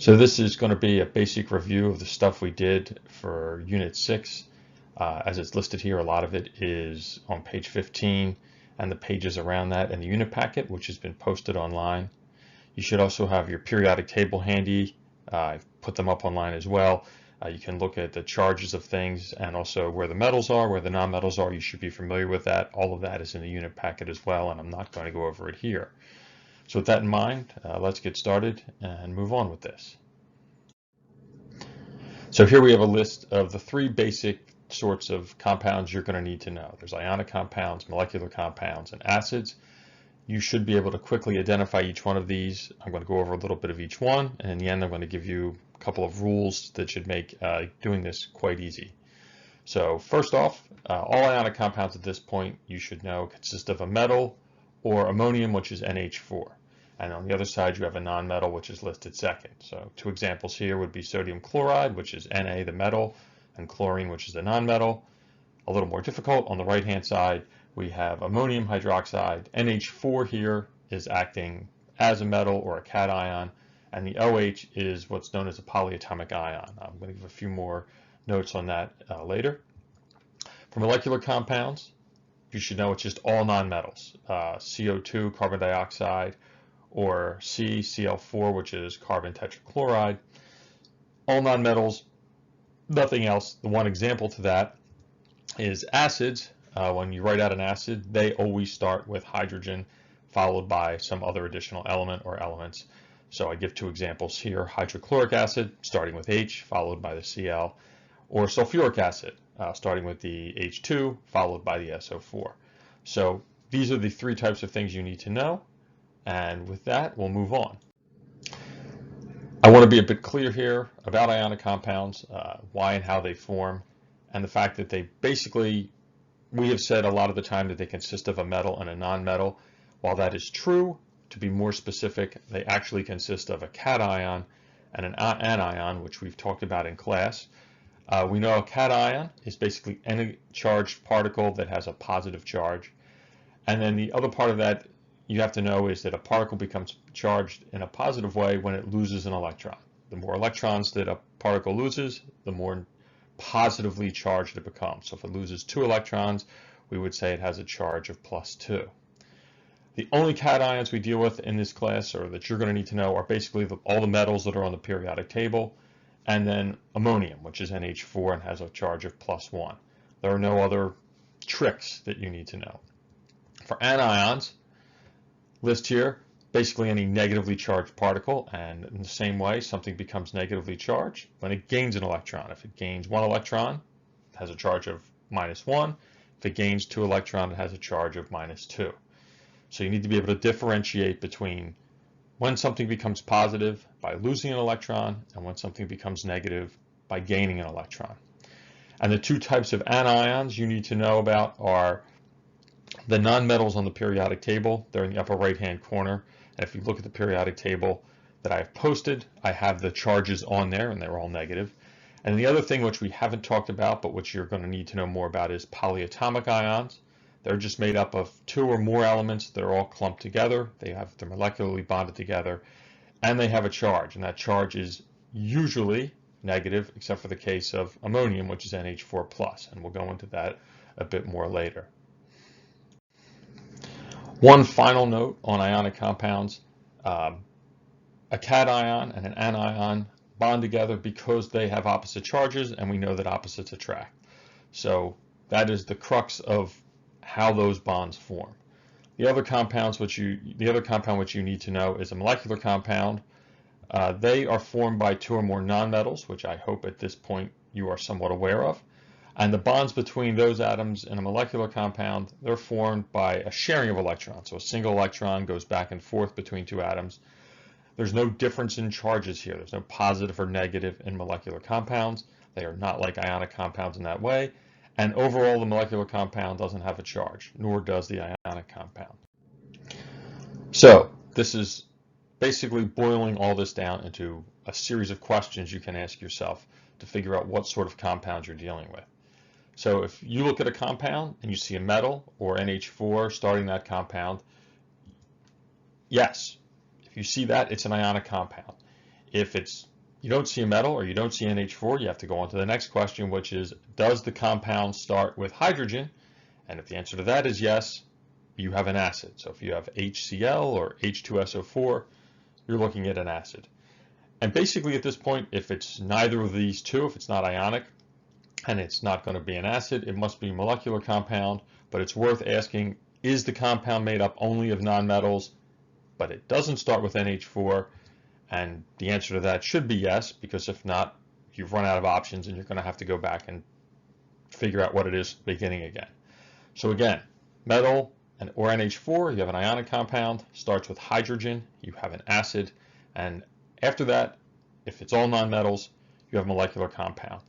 So this is going to be a basic review of the stuff we did for Unit 6. As it's listed here, a lot of it is on page 15 and the pages around that in the unit packet, which has been posted online. You should also have your periodic table handy. I've put them up online as well. You can look at the charges of things and also where the metals are, where the nonmetals are. You should be familiar with that. All of that is in the unit packet as well, and I'm not going to go over it here. So with that in mind, let's get started and move on with this. So here we have a list of the three basic sorts of compounds you're going to need to know. There's ionic compounds, molecular compounds, and acids. You should be able to quickly identify each one of these. I'm going to go over a little bit of each one, and in the end I'm going to give you a couple of rules that should make doing this quite easy. So first off, all ionic compounds at this point you should know consist of a metal or ammonium, which is NH4. And on the other side, you have a nonmetal, which is listed second. So two examples here would be sodium chloride, which is Na, the metal, and chlorine, which is the nonmetal. A little more difficult, on the right-hand side, we have ammonium hydroxide. NH4 here is acting as a metal or a cation, and the OH is what's known as a polyatomic ion. I'm going to give a few more notes on that later. For molecular compounds, you should know it's just all nonmetals. CO2, carbon dioxide, or CCl4, which is carbon tetrachloride. All nonmetals, nothing else. The one example to that is acids. When you write out an acid, they always start with hydrogen followed by some other additional element or elements. So I give two examples here: hydrochloric acid starting with H followed by the Cl, or sulfuric acid starting with the H2 followed by the SO4. So these are the three types of things you need to know. And with that, we'll move on. I want to be a bit clear here about ionic compounds, why and how they form, and the fact that they basically, we have said a lot of the time that they consist of a metal and a nonmetal. While that is true, to be more specific, they actually consist of a cation and an anion, which we've talked about in class. We know a cation is basically any charged particle that has a positive charge. And then the other part of that you have to know is that a particle becomes charged in a positive way when it loses an electron. The more electrons that a particle loses, the more positively charged it becomes. So if it loses 2 electrons, we would say it has a charge of +2. The only cations we deal with in this class, or that you're going to need to know, are basically all the metals that are on the periodic table, and then ammonium, which is NH4 and has a charge of +1. There are no other tricks that you need to know. For anions, list here basically any negatively charged particle, and in the same way something becomes negatively charged when it gains an electron. If it gains 1 electron, it has a charge of -1. If it gains 2 electrons, it has a charge of -2. So you need to be able to differentiate between when something becomes positive by losing an electron and when something becomes negative by gaining an electron. And the two types of anions you need to know about are the nonmetals on the periodic table. They're in the upper right-hand corner. And if you look at the periodic table that I have posted, I have the charges on there, and they're all negative. And the other thing which we haven't talked about, but which you're going to need to know more about, is polyatomic ions. They're just made up of 2 or more elements that are all clumped together. They're molecularly bonded together, and they have a charge. And that charge is usually negative, except for the case of ammonium, which is NH4+. And we'll go into that a bit more later. One final note on ionic compounds: a cation and an anion bond together because they have opposite charges, and we know that opposites attract. So that is the crux of how those bonds form. The other compound which you need to know is a molecular compound. They are formed by 2 or more nonmetals, which I hope at this point you are somewhat aware of. And the bonds between those atoms in a molecular compound, they're formed by a sharing of electrons. So a single electron goes back and forth between 2 atoms. There's no difference in charges here. There's no positive or negative in molecular compounds. They are not like ionic compounds in that way. And overall, the molecular compound doesn't have a charge, nor does the ionic compound. So this is basically boiling all this down into a series of questions you can ask yourself to figure out what sort of compound you're dealing with. So if you look at a compound and you see a metal or NH4 starting that compound, yes, if you see that, it's an ionic compound. If you don't see a metal or you don't see NH4, you have to go on to the next question, which is, does the compound start with hydrogen? And if the answer to that is yes, you have an acid. So if you have HCl or H2SO4, you're looking at an acid. And basically at this point, if it's neither of these two, if it's not ionic and it's not going to be an acid, it must be a molecular compound. But it's worth asking, is the compound made up only of nonmetals, but it doesn't start with NH4? And the answer to that should be yes, because if not, you've run out of options and you're going to have to go back and figure out what it is beginning again. So again, metal or NH4, you have an ionic compound, starts with hydrogen, you have an acid, and after that, if it's all nonmetals, you have a molecular compound.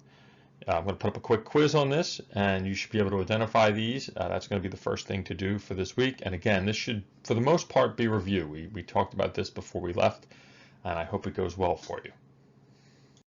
I'm going to put up a quick quiz on this, and you should be able to identify these. That's going to be the first thing to do for this week. And again, this should, for the most part, be review. We talked about this before we left, and I hope it goes well for you.